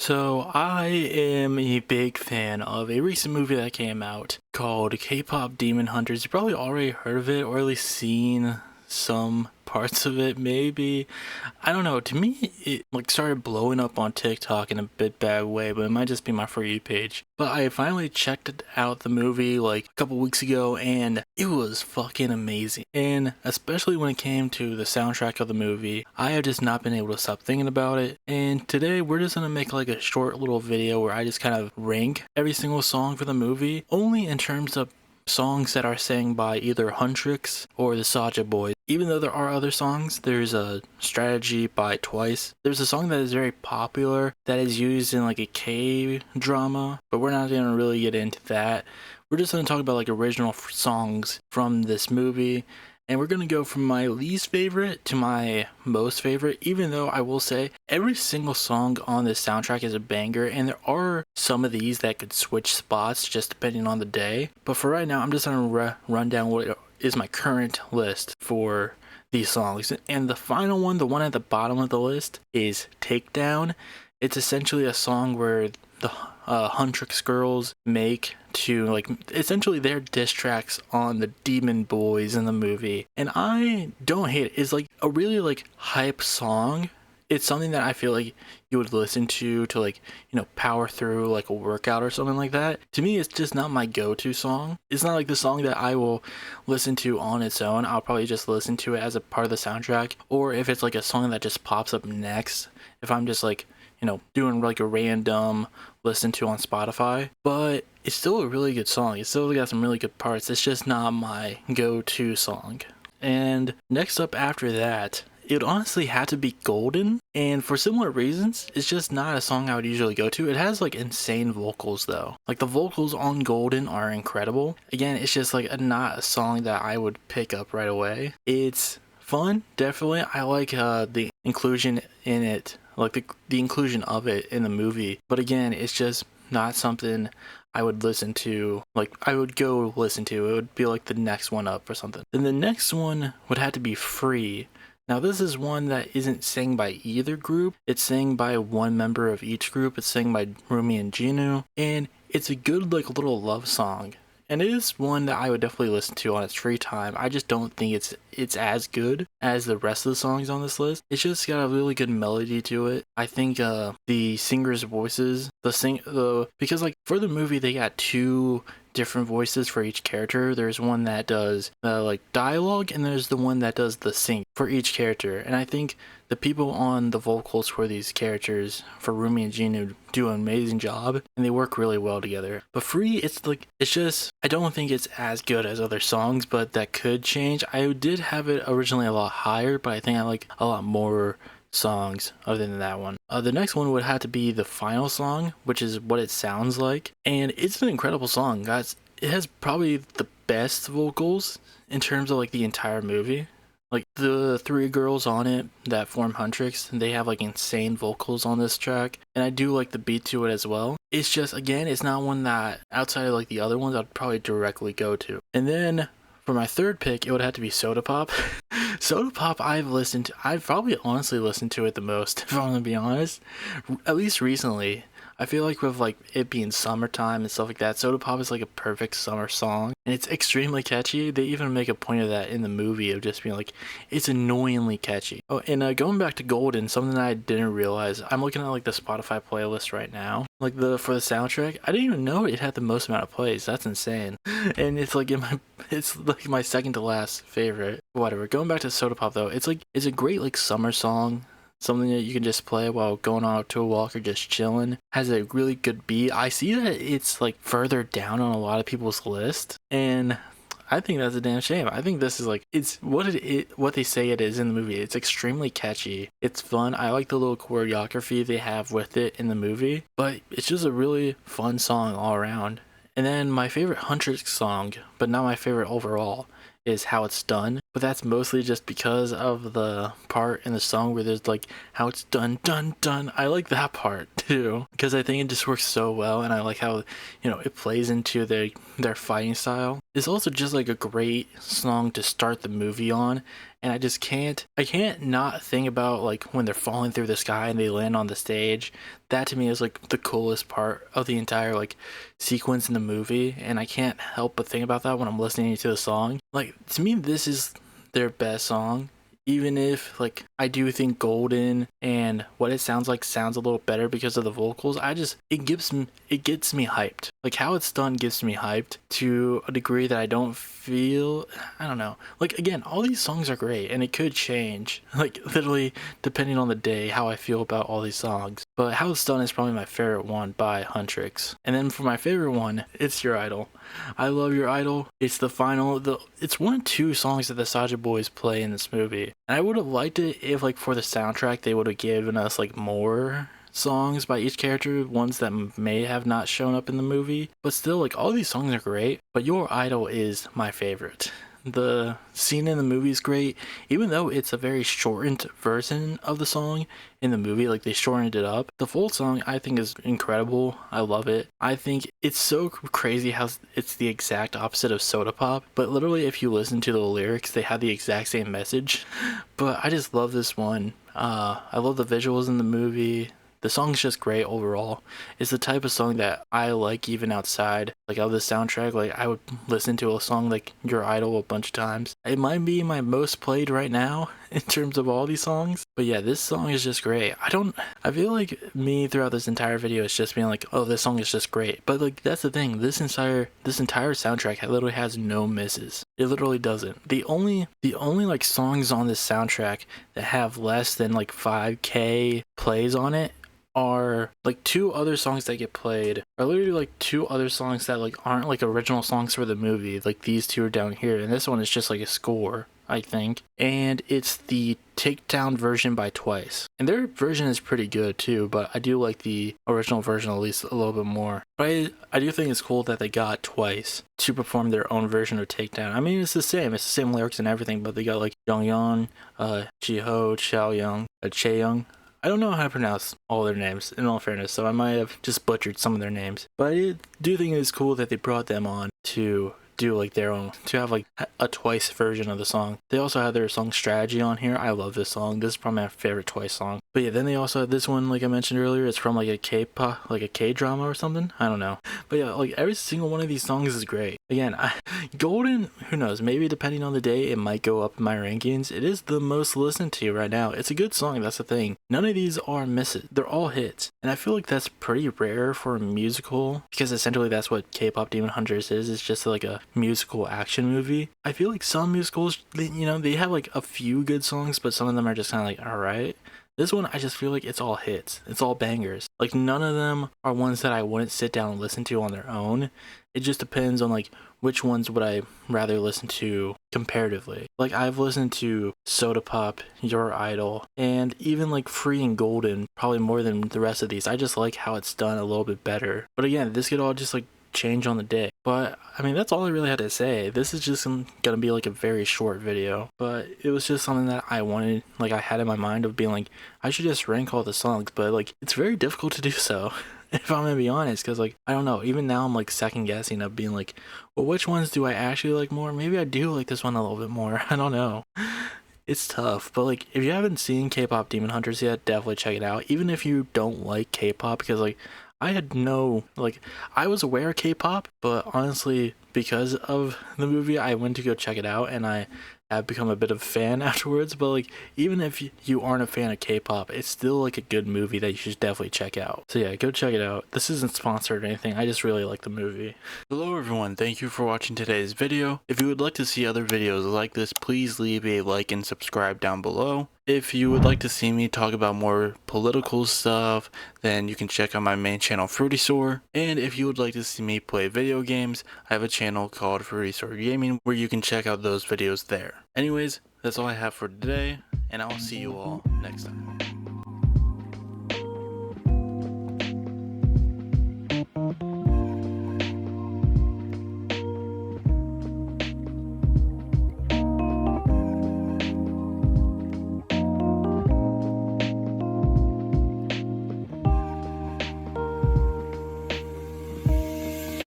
So I am a big fan of a recent movie that came out called K-Pop Demon Hunters. You've probably already heard of it or at least seen some parts of it, maybe. I don't know. To me, it started blowing up on TikTok in a bit bad way, but it might just be my For You page. But I finally checked out the movie like a couple weeks ago, and it was fucking amazing. And especially when it came to the soundtrack of the movie, I have just not been able to stop thinking about it. And today we're just gonna make like a short little video where I just kind of rank every single song for the movie, only in terms of songs that are sang by either Huntrix or the Saja Boys. Even though there are other songs, there's a Strategy by Twice. There's a song that is very popular that is used in like a K drama, but we're not gonna really get into that. We're just gonna talk about like original songs from this movie. And we're going to go from my least favorite to my most favorite, even though I will say every single song on this soundtrack is a banger, and there are some of these that could switch spots just depending on the day. But for right now, I'm just going to run down what is my current list for these songs. And the final one, the one at the bottom of the list, is Takedown. It's essentially a song where the Huntrix girls make to like essentially their diss tracks on the demon boys in the movie, and I don't hate it. It's like a really like hype song. It's something that I feel like you would listen to like, you know, power through like a workout or something like that. To me, it's just not my go-to song. It's not like the song that I will listen to on its own. I'll probably just listen to it as a part of the soundtrack, or if it's like a song that just pops up next, if I'm just like, you know, doing like a random listen to on Spotify. But it's still a really good song. It's still got some really good parts. It's just not my go-to song. And next up after that, it would honestly have to be Golden. And for similar reasons, it's just not a song I would usually go to. It has like insane vocals though. Like the vocals on Golden are incredible. Again, it's just like not a song that I would pick up right away. It's fun, definitely. I like the inclusion in it, like the inclusion of it in the movie. But again, it's just not something I would listen to, like I would go listen to. It would be like the next one up or something. Then the next one would have to be Free. Now this is one that isn't sang by either group. It's sang by one member of each group. It's sang by Rumi and Jinu, and it's a good like little love song. And it is one that I would definitely listen to on its free time. I just don't think it's as good as the rest of the songs on this list. It's just got a really good melody to it. I think the singers' voices, because like for the movie they got two different voices for each character. There's one that does like dialogue, and there's the one that does the sing for each character. And I think the people on the vocals for these characters, for Rumi and Jinu, do an amazing job, and they work really well together. But Free, it's just, I don't think it's as good as other songs, but that could change. I did have it originally a lot higher, but I think I like a lot more songs other than that one. The next one would have to be the final song, which is What It Sounds Like. And it's an incredible song, guys. It has probably the best vocals in terms of like the entire movie. Like the three girls on it that form Huntrix, they have like insane vocals on this track, and I do like the beat to it as well. It's just, again, it's not one that outside of like the other ones I'd probably directly go to. And then for my third pick, it would have to be Sodapop. Sodapop, I've probably honestly listened to it the most, if I'm gonna be honest, at least recently. I feel like with like it being summertime and stuff like that, Sodapop is like a perfect summer song, and it's extremely catchy. They even make a point of that in the movie, of just being like, it's annoyingly catchy. Oh, and going back to Golden, something that I didn't realize, I'm looking at like the Spotify playlist right now, like for the soundtrack. I didn't even know it had the most amount of plays. That's insane. And it's like it's like my second to last favorite. Whatever. Going back to Sodapop though, it's a great like summer song. Something that you can just play while going out to a walk or just chilling. Has a really good beat. I see that it's like further down on a lot of people's list, and I think that's a damn shame. I think this is like, it's what they say it is in the movie. It's extremely catchy. It's fun. I like the little choreography they have with it in the movie, but it's just a really fun song all around. And then my favorite Huntrix song, but not my favorite overall, is How It's Done. but that's mostly just because of the part in the song where there's like how it's dun dun dun. I like that part too because I think it just works so well, and I like how, you know, it plays into their fighting style. It's also just like a great song to start the movie on, and I can't not think about like when they're falling through the sky and they land on the stage. That to me is like the coolest part of the entire like sequence in the movie, and I can't help but think about that when I'm listening to the song. Like, to me, this is their best song, even if like I do think Golden and What It Sounds Like sounds a little better because of the vocals. It gets me hyped. Like how it's done gets me hyped to a degree that I don't feel, I don't know. Like again, all these songs are great and it could change like literally depending on the day how I feel about all these songs. But How It's Done is probably my favorite one by Huntrix. And then for my favorite one, it's Your Idol. I love Your Idol. It's it's one of two songs that the Soulja Boys play in this movie. And I would have liked it if like for the soundtrack they would have given us like more songs by each character, ones that may have not shown up in the movie. But still, like all these songs are great, but Your Idol is my favorite. The scene in the movie is great, even though it's a very shortened version of the song in the movie. Like they shortened it up. The full song I think is incredible. I love it. I think it's so crazy how it's the exact opposite of Sodapop, but literally if you listen to the lyrics they have the exact same message. But I just love this one. I love the visuals in the movie. The song's just great overall. It's the type of song that I like even outside like of the soundtrack. Like I would listen to a song like Your Idol a bunch of times. It might be my most played right now in terms of all these songs. But yeah, this song is just great. I feel like me throughout this entire video is just being like, oh, this song is just great. But like that's the thing. This entire soundtrack literally has no misses. It literally doesn't. The only like songs on this soundtrack that have less than like 5k plays on it are like two other songs that get played are literally like two other songs that like aren't like original songs for the movie. Like these two are down here, and this one is just like a score, I think, and it's the Takedown version by Twice, and their version is pretty good too, but I do like the original version at least a little bit more. But I do think it's cool that they got Twice to perform their own version of Takedown. I mean, it's the same lyrics and everything, but they got like Jonghyun, Jiho, Chaeyoung, Chaeyoung. I don't know how to pronounce all their names, in all fairness, so I might have just butchered some of their names. But I do think it's cool that they brought them on to do like their own, to have like a Twice version of the song. They also have their song Strategy on here. I love this song. This is probably my favorite Twice song. But yeah, then they also have this one, like I mentioned earlier. It's from like a K-pop, like a K-drama or something. I don't know. But yeah, like every single one of these songs is great. Again, Golden, who knows, maybe depending on the day it might go up in my rankings. It is the most listened to right now. It's a good song, that's the thing. None of these are misses. They're all hits. And I feel like that's pretty rare for a musical, because essentially that's what K-pop Demon Hunters is. It's just like a musical action movie. I feel like some musicals, they have like a few good songs, but some of them are just kind of like, alright. This one, I just feel like it's all hits. It's all bangers. Like none of them are ones that I wouldn't sit down and listen to on their own. It just depends on like which ones would I rather listen to comparatively. Like I've listened to Sodapop, Your Idol, and even like Free and Golden probably more than the rest of these. I just like how it's done a little bit better. But again, this could all just like change on the day. But I mean, that's all I really had to say. This is just gonna be like a very short video, but it was just something that I wanted, like I had in my mind of being like, I should just rank all the songs, but like it's very difficult to do so. If I'm gonna be honest, because like I don't know, even now I'm like second guessing of being like, well, which ones do I actually like more? Maybe I do like this one a little bit more. I don't know. It's tough, but like if you haven't seen K-pop Demon Hunters yet, definitely check it out. Even if you don't like K-pop, because like I was aware of K-pop, but honestly, because of the movie, I went to go check it out, and I have become a bit of a fan afterwards. But like, even if you aren't a fan of K-pop, it's still like a good movie that you should definitely check out. So yeah, go check it out. This isn't sponsored or anything. I just really like the movie. Hello everyone, thank you for watching today's video. If you would like to see other videos like this, please leave a like and subscribe down below. If you would like to see me talk about more political stuff, then you can check out my main channel, Fruity Soar. And if you would like to see me play video games, I have a channel called Fruity Soar Gaming where you can check out those videos there. Anyways, that's all I have for today, and I'll see you all next time.